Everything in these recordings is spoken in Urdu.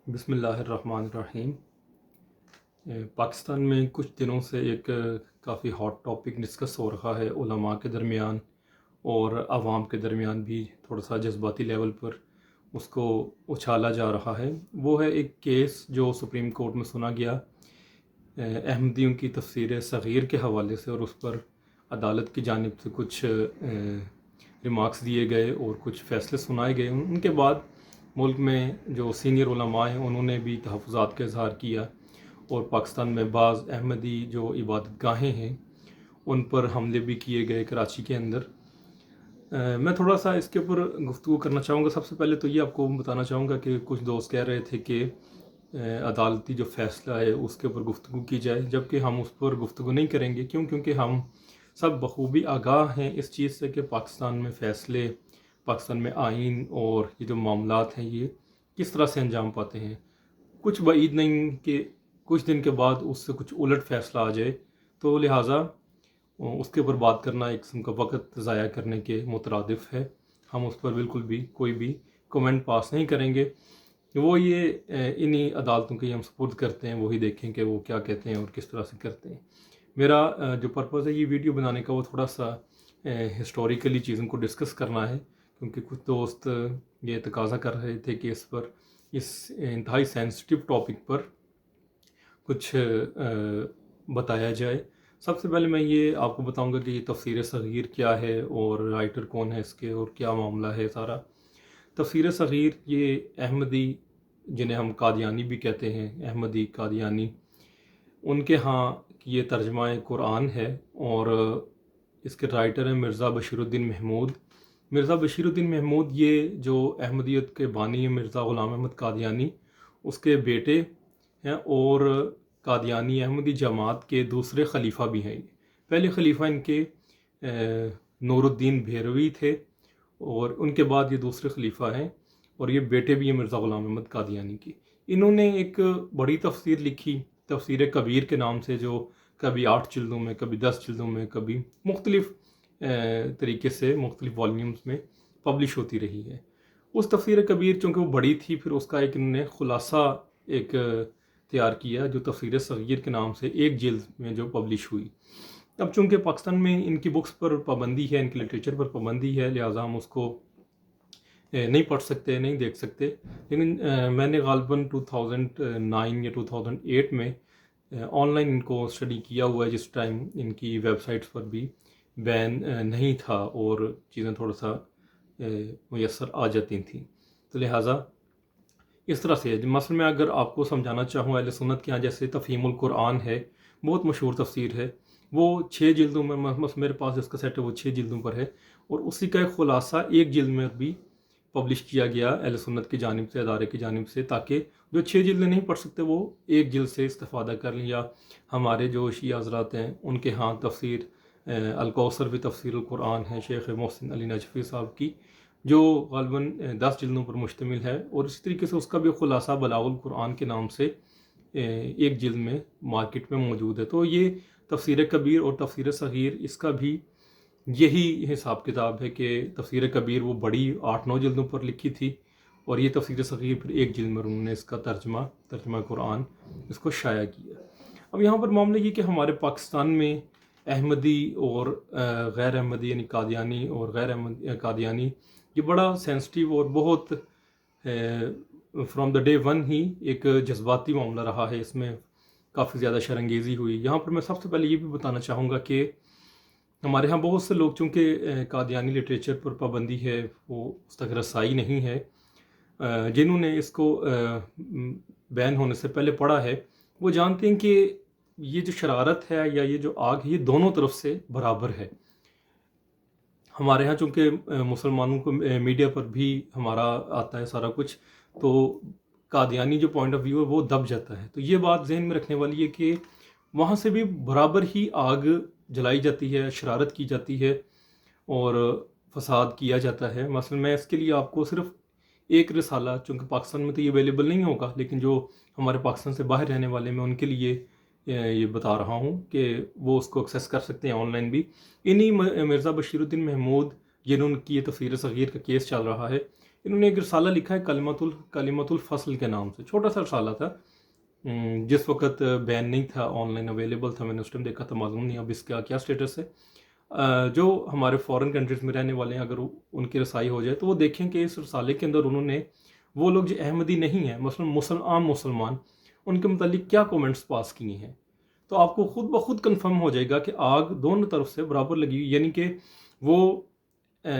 بسم اللہ الرحمن الرحیم۔ پاکستان میں کچھ دنوں سے ایک کافی ہاٹ ٹاپک ڈسکس ہو رہا ہے علماء کے درمیان اور عوام کے درمیان بھی تھوڑا سا جذباتی لیول پر اس کو اچھالا جا رہا ہے۔ وہ ہے ایک کیس جو سپریم کورٹ میں سنا گیا احمدیوں کی تفسیر صغیر کے حوالے سے، اور اس پر عدالت کی جانب سے کچھ ریمارکس دیے گئے اور کچھ فیصلے سنائے گئے۔ ان کے بعد ملک میں جو سینئر علماء ہیں انہوں نے بھی تحفظات کا اظہار کیا، اور پاکستان میں بعض احمدی جو عبادت گاہیں ہیں ان پر حملے بھی کیے گئے کراچی کے اندر۔ میں تھوڑا سا اس کے اوپر گفتگو کرنا چاہوں گا۔ سب سے پہلے تو یہ آپ کو بتانا چاہوں گا کہ کچھ دوست کہہ رہے تھے کہ عدالتی جو فیصلہ ہے اس کے اوپر گفتگو کی جائے، جبکہ ہم اس پر گفتگو نہیں کریں گے۔ کیونکہ ہم سب بخوبی آگاہ ہیں اس چیز سے کہ پاکستان میں فیصلے، پاکستان میں آئین اور یہ جو معاملات ہیں یہ کس طرح سے انجام پاتے ہیں۔ کچھ بعید نہیں کہ کچھ دن کے بعد اس سے کچھ الٹ فیصلہ آ جائے، تو لہٰذا اس کے اوپر بات کرنا ایک قسم کا وقت ضائع کرنے کے مترادف ہے۔ ہم اس پر بالکل بھی کوئی بھی کومنٹ پاس نہیں کریں گے۔ وہ یہ انہی عدالتوں کے ہم سپرد کرتے ہیں، وہی دیکھیں کہ وہ کیا کہتے ہیں اور کس طرح سے کرتے ہیں۔ میرا جو پرپز ہے یہ ویڈیو بنانے کا وہ تھوڑا سا ہسٹوریکلی چیزوں کو ڈسکس کرنا ہے، کیونکہ کچھ دوست یہ تقاضا کر رہے تھے کہ اس انتہائی سینسٹیو ٹاپک پر کچھ بتایا جائے۔ سب سے پہلے میں یہ آپ کو بتاؤں گا کہ یہ تفسیر صغیر کیا ہے اور رائٹر کون ہے اس کے اور کیا معاملہ ہے سارا۔ تفسیر صغیر یہ احمدی، جنہیں ہم قادیانی بھی کہتے ہیں، احمدی قادیانی، ان کے ہاں یہ ترجمہ قرآن ہے، اور اس کے رائٹر ہیں مرزا بشیر الدین محمود۔ مرزا بشیر الدین محمود یہ جو احمدیت کے بانی ہیں مرزا غلام احمد قادیانی، اس کے بیٹے ہیں، اور قادیانی احمدی جماعت کے دوسرے خلیفہ بھی ہیں۔ پہلے خلیفہ ان کے نور الدین بھیروی تھے، اور ان کے بعد یہ دوسرے خلیفہ ہیں، اور یہ بیٹے بھی ہیں مرزا غلام احمد قادیانی کی۔ انہوں نے ایک بڑی تفسیر لکھی تفسیر کبیر کے نام سے، جو کبھی 8 جلدوں میں، کبھی 10 جلدوں میں، کبھی مختلف طریقے سے مختلف والیومز میں پبلش ہوتی رہی ہے۔ اس تفسیر کبیر چونکہ وہ بڑی تھی، پھر اس کا ایک انہوں نے خلاصہ ایک تیار کیا جو تفسیر صغیر کے نام سے ایک جلد میں جو پبلش ہوئی۔ اب چونکہ پاکستان میں ان کی بکس پر پابندی ہے، ان کے لٹریچر پر پابندی ہے، لہٰذا ہم اس کو نہیں پڑھ سکتے، نہیں دیکھ سکتے۔ لیکن میں نے غالباً 2009 یا 2008 میں آن لائن ان کو اسٹڈی کیا ہوا ہے، جس ٹائم ان کی ویب سائٹس پر بھی بین نہیں تھا اور چیزیں تھوڑا سا میسر آ جاتی تھیں، تو لہٰذا اس طرح سے مثلا میں اگر آپ کو سمجھانا چاہوں، اہل سنت کے ہاں جیسے تفہیم القرآن ہے، بہت مشہور تفسیر ہے، وہ 6 جلدوں میں، میرے پاس اس کا سیٹ ہے وہ 6 جلدوں پر ہے، اور اسی کا ایک خلاصہ ایک جلد میں بھی پبلش کیا گیا اہل سنت کی جانب سے، ادارے کی جانب سے، تاکہ جو 6 جلدیں نہیں پڑھ سکتے وہ ایک جلد سے استفادہ کر لیں۔ یا ہمارے جو شیعہ حضرات ہیں ان کے ہاں تفسیر الکوثر بھی تفسیر القرآن ہے شیخ محسن علی نجفی صاحب کی، جو غالباً 10 جلدوں پر مشتمل ہے، اور اسی طریقے سے اس کا بھی خلاصہ بلاغ القرآن کے نام سے ایک جلد میں مارکیٹ میں موجود ہے۔ تو یہ تفسیر کبیر اور تفسیر صغیر، اس کا بھی یہی حساب کتاب ہے کہ تفسیر کبیر وہ بڑی 8-9 جلدوں پر لکھی تھی، اور یہ تفسیر صغیر پھر ایک جلد میں انہوں نے اس کا ترجمہ قرآن اس کو شائع کیا۔ اب یہاں پر معاملہ یہ کہ ہمارے پاکستان میں احمدی اور غیر احمدی، یعنی قادیانی اور غیر قادیانی، یہ بڑا سینسٹیو اور بہت فرام دا ڈے ون ہی ایک جذباتی معاملہ رہا ہے۔ اس میں کافی زیادہ شرانگیزی ہوئی۔ یہاں پر میں سب سے پہلے یہ بھی بتانا چاہوں گا کہ ہمارے ہاں بہت سے لوگ، چونکہ قادیانی لٹریچر پر پابندی ہے، وہ اس تک رسائی نہیں ہے، جنہوں نے اس کو بین ہونے سے پہلے پڑھا ہے، وہ جانتے ہیں کہ یہ جو شرارت ہے یا یہ جو آگ ہے یہ دونوں طرف سے برابر ہے۔ ہمارے ہاں چونکہ مسلمانوں کو میڈیا پر بھی ہمارا آتا ہے سارا کچھ، تو قادیانی جو پوائنٹ آف ویو ہے وہ دب جاتا ہے۔ تو یہ بات ذہن میں رکھنے والی ہے کہ وہاں سے بھی برابر ہی آگ جلائی جاتی ہے، شرارت کی جاتی ہے اور فساد کیا جاتا ہے۔ مثلا میں اس کے لیے آپ کو صرف ایک رسالہ، چونکہ پاکستان میں تو یہ اویلیبل نہیں ہوگا، لیکن جو ہمارے پاکستان سے باہر رہنے والے میں ان کے لیے یہ بتا رہا ہوں کہ وہ اس کو ایکسیس کر سکتے ہیں آن لائن بھی۔ انہی مرزا بشیر الدین محمود، جنہوں کی یہ تفسیر صغیر کا کیس چل رہا ہے، انہوں نے ایک رسالہ لکھا ہے کلمۃ الفصل کے نام سے، چھوٹا سا رسالہ تھا، جس وقت بین نہیں تھا، آن لائن اویلیبل تھا، میں نے اس ٹائم دیکھا تھا، معلوم نہیں اب اس کا کیا سٹیٹس ہے۔ جو ہمارے فورن کنٹریز میں رہنے والے ہیں اگر ان کی رسائی ہو جائے تو وہ دیکھیں کہ اس رسالے کے اندر انہوں نے وہ لوگ جو احمدی نہیں ہیں، مثلا عام مسلمان، ان کے متعلق کیا کومنٹس پاس کیے ہیں، تو آپ کو خود بخود کنفرم ہو جائے گا کہ آگ دونوں طرف سے برابر لگی ہوئی، یعنی کہ وہ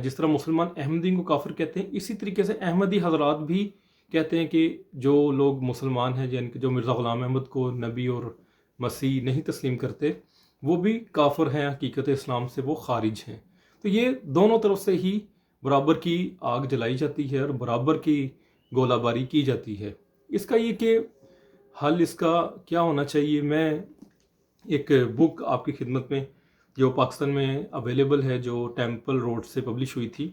جس طرح مسلمان احمدی کو کافر کہتے ہیں، اسی طریقے سے احمدی حضرات بھی کہتے ہیں کہ جو لوگ مسلمان ہیں، یعنی کہ جو مرزا غلام احمد کو نبی اور مسیح نہیں تسلیم کرتے، وہ بھی کافر ہیں، حقیقت اسلام سے وہ خارج ہیں۔ تو یہ دونوں طرف سے ہی برابر کی آگ جلائی جاتی ہے اور برابر کی گولہ باری کی جاتی ہے۔ اس کا یہ کہ حل اس کا کیا ہونا چاہیے، میں ایک بک آپ کی خدمت میں جو پاکستان میں اویلیبل ہے، جو ٹیمپل روڈ سے پبلش ہوئی تھی،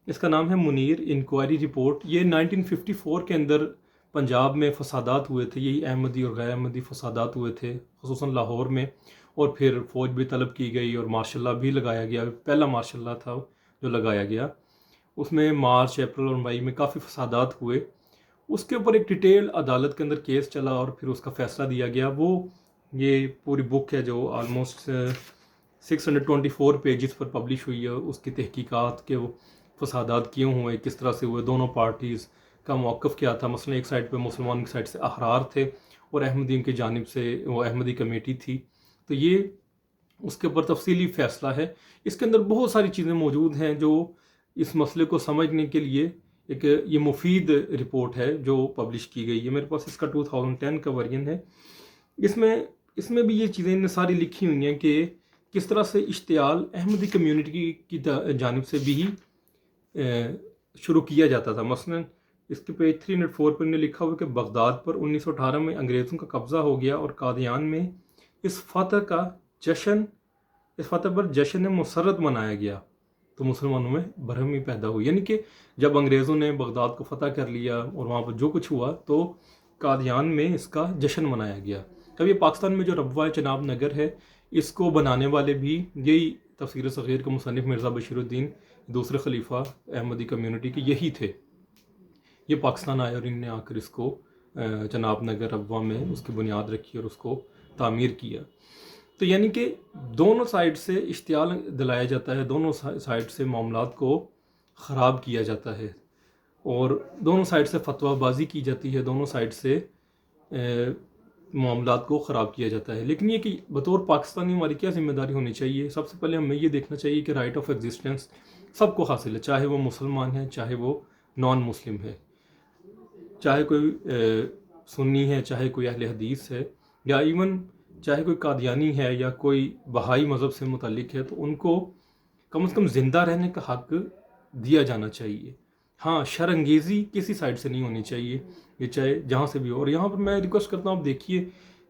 اس کا نام ہے منیر انکوائری رپورٹ۔ یہ 1954 کے اندر پنجاب میں فسادات ہوئے تھے، یہی احمدی اور غیر احمدی فسادات ہوئے تھے، خصوصاً لاہور میں، اور پھر فوج بھی طلب کی گئی اور مارشل لا بھی لگایا گیا، پہلا مارشل لا تھا جو لگایا گیا، اس میں مارچ، اپریل اور مئی میں کافی فسادات ہوئے۔ اس کے اوپر ایک ڈیٹیل عدالت کے اندر کیس چلا اور پھر اس کا فیصلہ دیا گیا۔ وہ یہ پوری بک ہے جو آلموسٹ 624 پیجز پر پبلش ہوئی ہے، اس کی تحقیقات کے وہ فسادات کیوں ہوئے، کس طرح سے ہوئے، دونوں پارٹیز کا موقف کیا تھا، مثلا ایک سائڈ پہ مسلمان کی سائڈ سے احرار تھے اور احمدیوں کی جانب سے وہ احمدی کمیٹی تھی، تو یہ اس کے اوپر تفصیلی فیصلہ ہے۔ اس کے اندر بہت ساری چیزیں موجود ہیں جو اس مسئلے کو سمجھنے کے لیے ایک یہ مفید رپورٹ ہے جو پبلش کی گئی ہے، میرے پاس اس کا 2010 کا ورژن ہے۔ اس میں بھی یہ چیزیں ساری لکھی ہوئی ہیں کہ کس طرح سے اشتعال احمدی کمیونٹی کی جانب سے بھی شروع کیا جاتا تھا۔ مثلا اس کے پیج 304 پر نے لکھا ہوا کہ بغداد پر 1918 میں انگریزوں کا قبضہ ہو گیا اور قادیان میں اس فتح پر جشن مسرت منایا گیا، تو مسلمانوں میں برہمی پیدا ہوئی، یعنی کہ جب انگریزوں نے بغداد کو فتح کر لیا اور وہاں پر جو کچھ ہوا تو قادیان میں اس کا جشن منایا گیا۔ اب یہ پاکستان میں جو ربوہ چناب نگر ہے، اس کو بنانے والے بھی یہی تفسیر صغیر کا مصنف مرزا بشیر الدین، دوسرے خلیفہ احمدی کمیونٹی کے یہی تھے۔ یہ پاکستان آئے اور انہوں نے آ کر اس کو چناب نگر ربوہ میں اس کی بنیاد رکھی اور اس کو تعمیر کیا۔ تو یعنی کہ دونوں سائڈ سے اشتعال دلایا جاتا ہے، دونوں سائڈ سے معاملات کو خراب کیا جاتا ہے اور دونوں سائڈ سے فتویٰ بازی کی جاتی ہے، دونوں سائڈ سے معاملات کو خراب کیا جاتا ہے۔ لیکن یہ کہ بطور پاکستانی ہماری کیا ذمہ داری ہونی چاہیے؟ سب سے پہلے ہمیں یہ دیکھنا چاہیے کہ رائٹ آف ایگزسٹنس سب کو حاصل ہے، چاہے وہ مسلمان ہے، چاہے وہ نان مسلم ہے، چاہے کوئی سنی ہے، چاہے کوئی اہل حدیث ہے، یا ایون چاہے کوئی قادیانی ہے یا کوئی بہائی مذہب سے متعلق ہے، تو ان کو کم از کم زندہ رہنے کا حق دیا جانا چاہیے۔ ہاں، شرانگیزی کسی سائڈ سے نہیں ہونی چاہیے، یہ چاہے جہاں سے بھی ہو۔ اور یہاں پر میں ریکویسٹ کرتا ہوں، آپ دیکھیے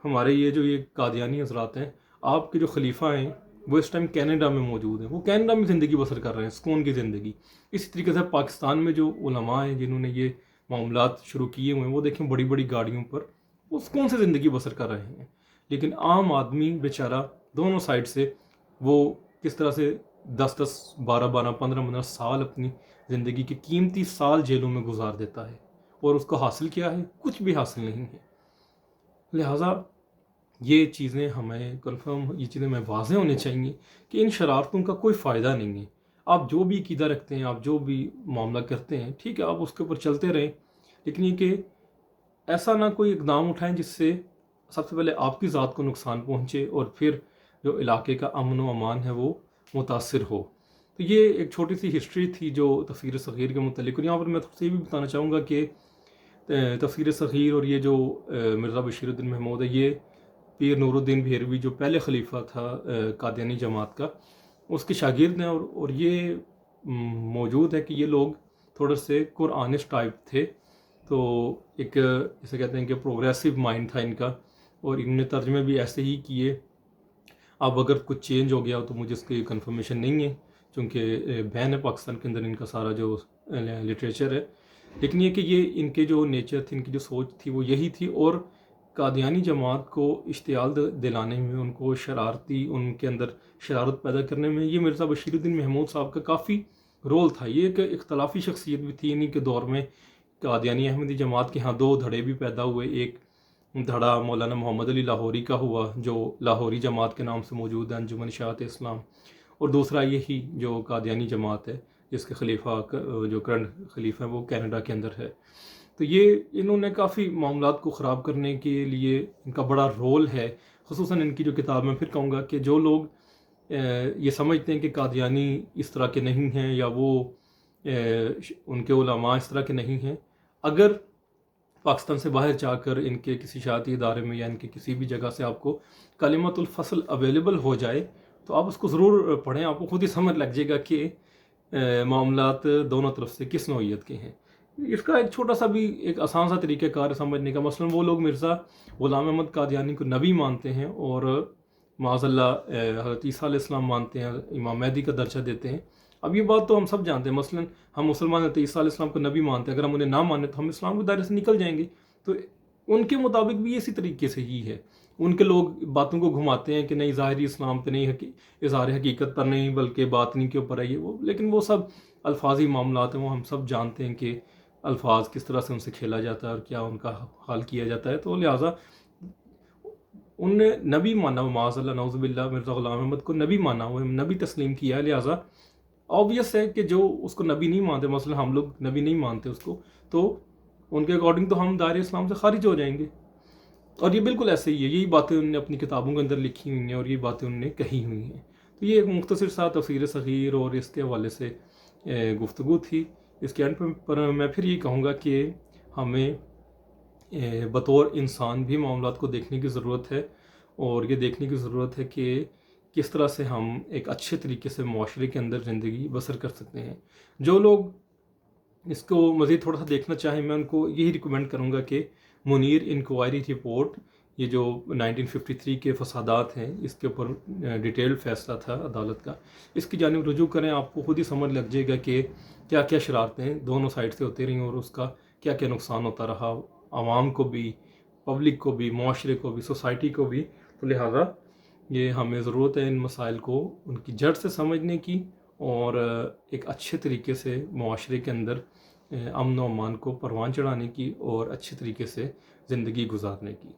ہمارے یہ قادیانی حضرات ہیں، آپ کے جو خلیفہ ہیں وہ اس ٹائم کینیڈا میں موجود ہیں، وہ کینیڈا میں زندگی بسر کر رہے ہیں، سکون کی زندگی۔ اسی طریقے سے پاکستان میں جو علماء ہیں جنہوں نے یہ معاملات شروع کیے ہوئے ہیں، وہ دیکھیں بڑی بڑی گاڑیوں پر وہ سکون سے زندگی بسر کر رہے ہیں، لیکن عام آدمی بیچارہ دونوں سائڈ سے وہ کس طرح سے 10 12 15 سال اپنی زندگی کے قیمتی سال جیلوں میں گزار دیتا ہے، اور اس کو حاصل کیا ہے؟ کچھ بھی حاصل نہیں ہے۔ لہٰذا یہ چیزیں ہمیں کنفرم، یہ چیزیں ہمیں واضح ہونے چاہیے کہ ان شرارتوں کا کوئی فائدہ نہیں ہے۔ آپ جو بھی عقیدہ رکھتے ہیں، آپ جو بھی معاملہ کرتے ہیں، ٹھیک ہے، آپ اس کے اوپر چلتے رہیں، لیکن یہ کہ ایسا نہ کوئی اقدام اٹھائیں جس سے سب سے پہلے آپ کی ذات کو نقصان پہنچے اور پھر جو علاقے کا امن و امان ہے وہ متاثر ہو۔ تو یہ ایک چھوٹی سی ہسٹری تھی جو تفسیر صغیر کے متعلق، اور یہاں پر میں تھوڑا سا یہ بھی بتانا چاہوں گا کہ تفسیر صغیر اور یہ جو مرزا بشیر الدین محمود ہے، یہ پیر نور الدین بھیروی جو پہلے خلیفہ تھا قادیانی جماعت کا، اس کے شاگرد ہیں، اور یہ موجود ہے کہ یہ لوگ تھوڑے سے قرآنسٹ ٹائپ تھے، تو ایک جسے کہتے ہیں کہ پروگریسو مائنڈ تھا ان کا، اور انہوں نے ترجمے بھی ایسے ہی کیے۔ اب اگر کچھ چینج ہو گیا تو مجھے اس کی کنفرمیشن نہیں ہے، چونکہ بین ہے پاکستان کے اندر ان کا سارا جو لٹریچر ہے، لیکن یہ کہ یہ ان کے جو نیچر تھی، ان کی جو سوچ تھی وہ یہی تھی، اور قادیانی جماعت کو اشتعال دلانے میں، ان کے اندر شرارت پیدا کرنے میں یہ مرزا بشیر الدین محمود صاحب کا کافی رول تھا. یہ ایک اختلافی شخصیت بھی تھی انہی کے دور میں. قادیانی احمدی جماعت کے ہاں دو دھڑے بھی پیدا ہوئے. ایک دھڑا مولانا محمد علی لاہوری کا ہوا جو لاہوری جماعت کے نام سے موجود ہے, انجمن اشاعت اسلام, اور دوسرا یہی جو قادیانی جماعت ہے جس کے خلیفہ جو کرنٹ خلیفہ ہے وہ کینیڈا کے اندر ہے. تو یہ انہوں نے کافی معاملات کو خراب کرنے کے لیے ان کا بڑا رول ہے. خصوصاً ان کی جو کتاب میں پھر کہوں گا کہ جو لوگ یہ سمجھتے ہیں کہ قادیانی اس طرح کے نہیں ہیں یا وہ ان کے علماء اس طرح کے نہیں ہیں, اگر پاکستان سے باہر جا کر ان کے کسی شاعتی ادارے میں یا ان کے کسی بھی جگہ سے آپ کو کلمۃ الفصل اویلیبل ہو جائے تو آپ اس کو ضرور پڑھیں. آپ کو خود ہی سمجھ لگ جائے گا کہ معاملات دونوں طرف سے کس نوعیت کے ہیں. اس کا ایک چھوٹا سا بھی ایک آسان سا طریقہ کار سمجھنے کا. مثلا وہ لوگ مرزا غلام احمد قادیانی کو نبی مانتے ہیں اور معاذ اللہ حضرت عیسیٰ علیہ السلام مانتے ہیں, امام مہدی کا درجہ دیتے ہیں. اب یہ بات تو ہم سب جانتے ہیں. مثلا ہم مسلمان حضرت عیسیٰ علیہ السلام کو نبی مانتے ہیں, اگر ہم انہیں نہ مانیں تو ہم اسلام کے دائرے سے نکل جائیں گے. تو ان کے مطابق بھی اسی طریقے سے ہی ہے. ان کے لوگ باتوں کو گھماتے ہیں کہ نہیں ظاہری اسلام پہ نہیں, اظہار حقیقت پر نہیں بلکہ باطنی کے اوپر ہے یہ وہ, لیکن وہ سب الفاظی معاملات ہیں. وہ ہم سب جانتے ہیں کہ الفاظ کس طرح سے ان سے کھیلا جاتا ہے اور کیا ان کا حال کیا جاتا ہے. تو لہٰذا ان نے نبی مانا, معاذ اللہ نعوذ باللہ, مرزا غلام احمد کو نبی مانا, وہ نبی تسلیم کیا ہے. لہٰذا آبویس ہے کہ جو اس کو نبی نہیں مانتے, مثلا ہم لوگ نبی نہیں مانتے اس کو, تو ان کے اکارڈنگ تو ہم دائرے اسلام سے خارج ہو جائیں گے. اور یہ بالکل ایسے ہی ہے. یہی باتیں انہوں نے اپنی کتابوں کے اندر لکھی ہوئی ہیں اور یہ باتیں انہوں نے کہی ہوئی ہیں. تو یہ ایک مختصر سا تفسیر صغیر اور اس کے حوالے سے گفتگو تھی. اس کے اینڈ پر میں پھر یہ کہوں گا کہ ہمیں بطور انسان بھی معاملات کو دیکھنے کی ضرورت ہے, اور یہ دیکھنے کی ضرورت ہے کہ کس طرح سے ہم ایک اچھے طریقے سے معاشرے کے اندر زندگی بسر کر سکتے ہیں. جو لوگ اس کو مزید تھوڑا سا دیکھنا چاہیں میں ان کو یہی ریکمینڈ کروں گا کہ منیر انکوائری رپورٹ, یہ جو 1953 کے فسادات ہیں اس کے اوپر ڈیٹیل فیصلہ تھا عدالت کا, اس کی جانب رجوع کریں. آپ کو خود ہی سمجھ لگ جائے گا کہ کیا کیا شرارتیں دونوں سائڈ سے ہوتی رہیں اور اس کا کیا کیا نقصان ہوتا رہا عوام کو بھی, پبلک کو بھی, معاشرے کو بھی, سوسائٹی کو بھی. تو لہٰذا یہ ہمیں ضرورت ہے ان مسائل کو ان کی جڑ سے سمجھنے کی اور ایک اچھے طریقے سے معاشرے کے اندر امن و امان کو پروان چڑھانے کی اور اچھے طریقے سے زندگی گزارنے کی.